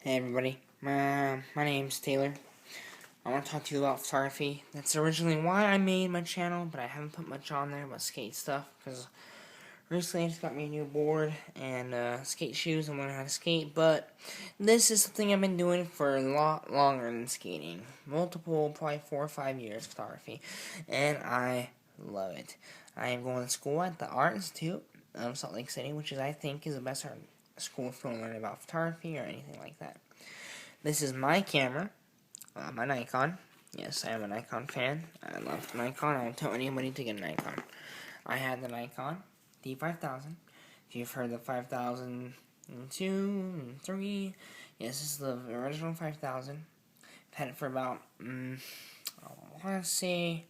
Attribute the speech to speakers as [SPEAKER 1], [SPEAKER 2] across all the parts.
[SPEAKER 1] Hey everybody, my name's Taylor. I want to talk to you about photography. That's originally why I made my channel, but I haven't put much on there about skate stuff, because recently I just got me a new board and skate shoes and learning how to skate, but this is something I've been doing for a lot longer than skating. Multiple, probably 4 or 5 years, photography, and I love it. I am going to school at the Art Institute of Salt Lake City, which I think is the best art school if you want to learn about photography or anything like that. This is my camera, my Nikon. Yes, I am a Nikon fan. I love Nikon. I don't tell anybody to get a Nikon. I had the Nikon D5000. If you've heard the 5002 and 3, yes, this is the original 5000. I've had it for about, I want to say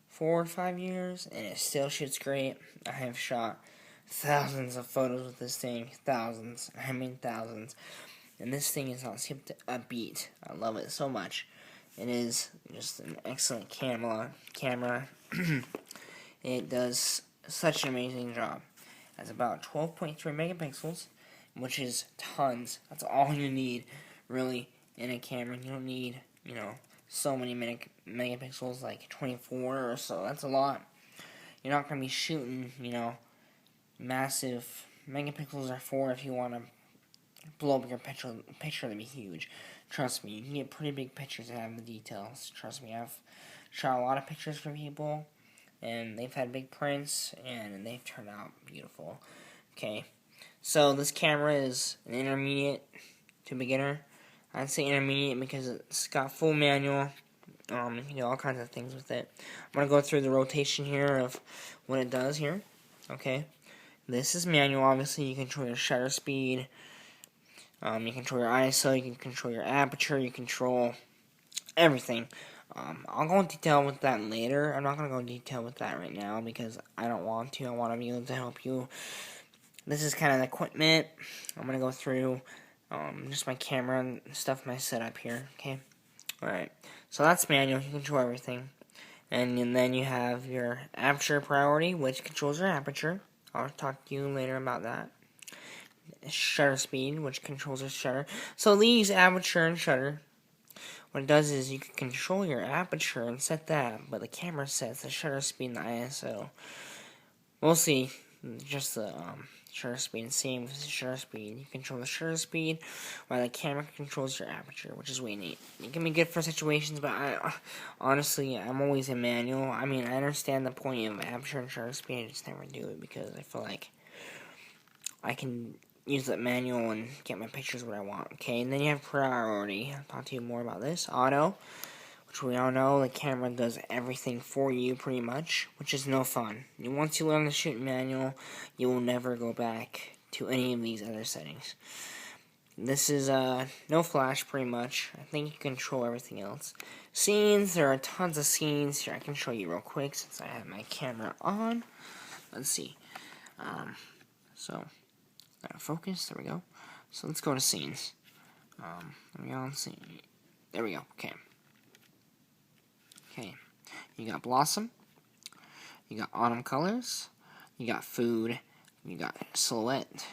[SPEAKER 1] 4 or 5 years, and it still shoots great. I have shot thousands of photos with this thing. Thousands. I mean thousands. And this thing is not skipped a beat. I love it so much. It is just an excellent camera. It does such an amazing job. It has about 12.3 megapixels, which is tons. That's all you need, really, in a camera. You don't need, so many megapixels, like 24 or so. That's a lot. You're not going to be shooting, massive. Megapixels are for if you want to blow up your picture to be huge. Trust me, you can get pretty big pictures that have the details. Trust me, I've shot a lot of pictures for people, and they've had big prints, and they've turned out beautiful. Okay, so this camera is an intermediate to beginner. I'd say intermediate because it's got full manual. You can do all kinds of things with it. I'm going to go through the rotation here of what it does here. Okay, this is manual. Obviously, you control your shutter speed. You control your ISO, you can control your aperture, you control everything. I'll go into detail with that later. I'm not going to go into detail with that right now because I don't want to. I want to be able to help you. This is kind of the equipment. I'm going to go through just my camera and stuff, my setup here. Okay? Alright. So that's manual. You control everything. And then you have your aperture priority, which controls your aperture. I'll talk to you later about that. Shutter speed, which controls the shutter. So these aperture and shutter, what it does is you can control your aperture and set that, but the camera sets the shutter speed and the ISO. Mostly just the shutter speed. Same with the shutter speed. You control the shutter speed while the camera controls your aperture, which is really neat. It can be good for situations, but honestly, I'm always in manual. I mean, I understand the point of aperture and shutter speed. I just never do it because I feel like I can use that manual and get my pictures what I want. Okay, and then you have priority. I'll talk to you more about this. Auto, which we all know the camera does everything for you pretty much, which is no fun. Once you learn to shoot manual, you will never go back to any of these other settings. This is no flash pretty much. I think you control everything else. Scenes, there are tons of scenes here. I can show you real quick since I have my camera on. Let's see. So focus, there we go. So let's go to scenes. There we go, there we go, okay. Okay, you got Blossom, you got Autumn Colors, you got Food, you got Silhouette,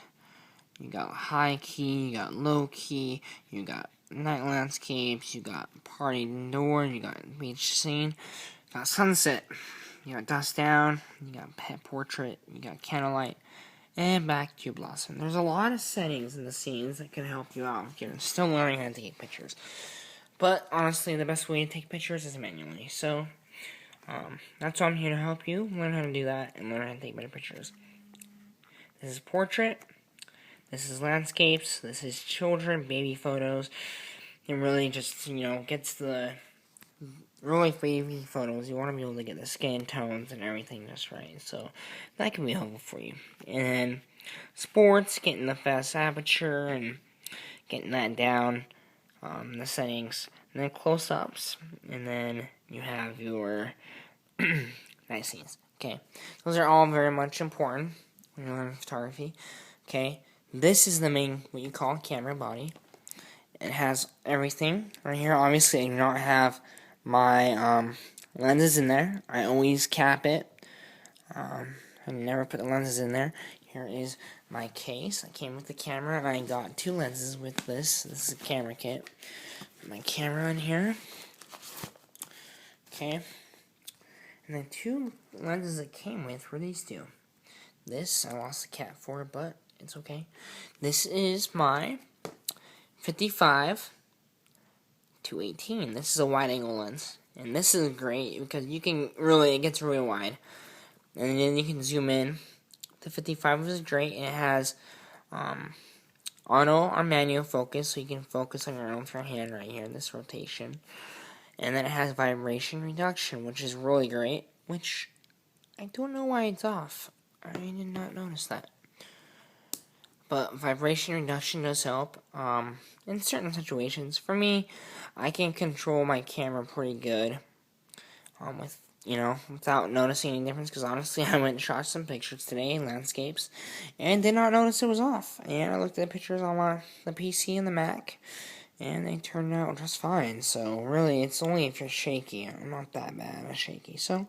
[SPEAKER 1] you got High Key, you got Low Key, you got Night Landscapes, you got Party Indoor, you got Beach Scene, you got Sunset, you got Dusk Down, you got Pet Portrait, you got Candlelight, and back to Blossom. There's a lot of settings in the scenes that can help you out if you're still learning how to take pictures. But honestly, the best way to take pictures is manually. So, that's why I'm here to help you learn how to do that and learn how to take better pictures. This is portrait. This is landscapes. This is children, baby photos. It really just, gets the really baby photos. You want to be able to get the skin tones and everything just right. So that can be helpful for you. And then sports, getting the fast aperture and getting that down, the settings. And then close-ups. And then you have your night scenes. Okay, those are all very much important when you're learning photography. Okay, this is the main, what you call camera body. It has everything right here. Obviously, I do not have my lenses in there. I always cap it. I never put the lenses in there. Here is my case. I came with the camera, and I got 2 lenses with this. This is a camera kit. My camera in here. Okay. And the 2 lenses it came with were these 2. This, I lost the cat for, but it's okay. This is my 55 to 18. This is a wide angle lens. And this is great because you can it gets really wide. And then you can zoom in. The 55 is great, and it has auto or manual focus, so you can focus on your own with your hand right here, this rotation. And then it has vibration reduction, which is really great, which I don't know why it's off. I did not notice that. But vibration reduction does help in certain situations. For me, I can control my camera pretty good without noticing any difference. Because honestly, I went and shot some pictures today, landscapes, and did not notice it was off. And I looked at the pictures on the PC and the Mac, and they turned out just fine. So really, it's only if you're shaky. I'm not that bad at shaky. So,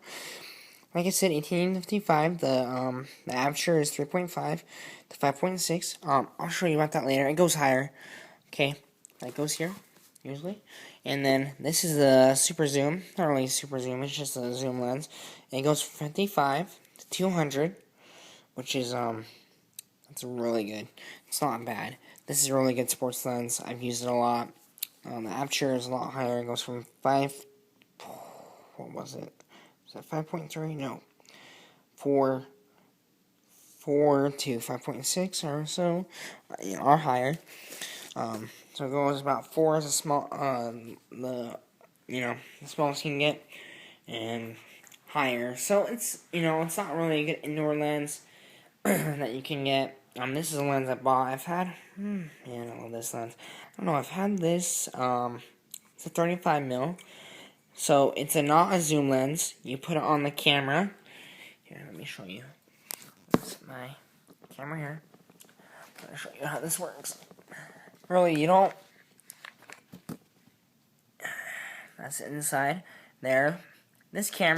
[SPEAKER 1] like I said, 1855. The aperture is 3.5 to 5.6. I'll show you about that later. It goes higher. Okay, that goes here usually. And then this is the super zoom. Not really super zoom. It's just a zoom lens. And it goes from 55 to 200, which is that's really good. It's not bad. This is a really good sports lens. I've used it a lot. The aperture is a lot higher. It goes from 5. What was it? Is that 5.3? No. 4 to 5.6 or so, or higher. So it goes about 4 is a small, the smallest you can get, and higher. So it's it's not really a good indoor lens that you can get. This is a lens I bought. I've had, I love this lens. I don't know. I've had this. It's a 35 mil. So it's not a zoom lens. You put it on the camera. Here, let me show you. This is my camera here. I'm going to show you how this works. Really, you don't. That's it inside there. This camera.